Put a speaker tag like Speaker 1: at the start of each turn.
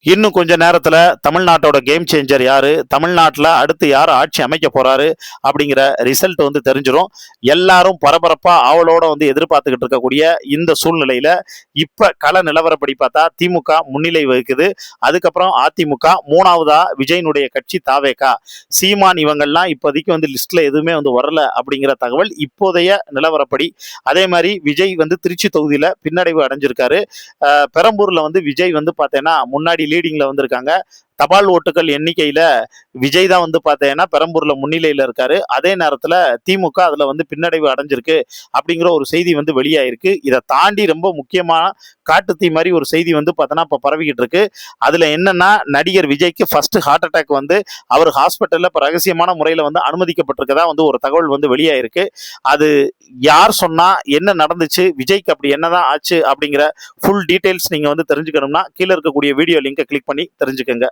Speaker 1: இன்னும் கொஞ்ச நேரத்தில் தமிழ்நாட்டோட கேம் சேஞ்சர் யாரு, தமிழ்நாட்டில் அடுத்து யார் ஆட்சி அமைக்க போறாரு அப்படிங்கிற ரிசல்ட் வந்து தெரிஞ்சிடும். எல்லாரும் பரபரப்பா ஆவலோட வந்து எதிர்பார்த்துக்கிட்டு இருக்கக்கூடிய இந்த சூழ்நிலையில இப்ப கள நிலவரப்படி பார்த்தா திமுக முன்னிலை வகிக்குது. அதுக்கப்புறம் அதிமுக, மூணாவதா விஜயனுடைய கட்சி தாவேகா. சீமான் இவங்கெல்லாம் இப்போதைக்கு வந்து லிஸ்ட்ல எதுவுமே வந்து வரல அப்படிங்கிற தகவல் இப்போதைய நிலவரப்படி. அதே மாதிரி விஜய் வந்து திருச்சி தொகுதியில பின்னடைவு அடைஞ்சிருக்காரு. பெரம்பூர்ல வந்து விஜய் வந்து பார்த்தேன்னா முன்னாடி லீடிங்ல வந்திருக்காங்க. தபால் ஓட்டுகள் எண்ணிக்கையில விஜய் தான் வந்து பார்த்தீங்கன்னா பெரம்பூர்ல முன்னிலையில இருக்காரு. அதே நேரத்தில் திமுக அதுல வந்து பின்னடைவு அடைஞ்சிருக்கு அப்படிங்கிற ஒரு செய்தி வந்து வெளியாயிருக்கு. இதை தாண்டி ரொம்ப முக்கியமான காட்டுத்தீ மாதிரி ஒரு செய்தி வந்து பார்த்தோன்னா இப்போ பரவிக்கிட்டு இருக்கு. அதுல என்னன்னா, நடிகர் விஜய்க்கு ஃபர்ஸ்ட் ஹார்ட் அட்டாக் வந்து அவர் ஹாஸ்பிட்டல்ல இப்போ ரகசியமான முறையில் வந்து அனுமதிக்கப்பட்டிருக்கதா வந்து ஒரு தகவல் வந்து வெளியாயிருக்கு. அது யார் சொன்னா, என்ன நடந்துச்சு, விஜய்க்கு அப்படி என்னதான் ஆச்சு அப்படிங்கிற ஃபுல் டீடைல்ஸ் நீங்க வந்து தெரிஞ்சுக்கணும்னா கீழே இருக்கக்கூடிய வீடியோ லிங்கை கிளிக் பண்ணி தெரிஞ்சுக்கங்க.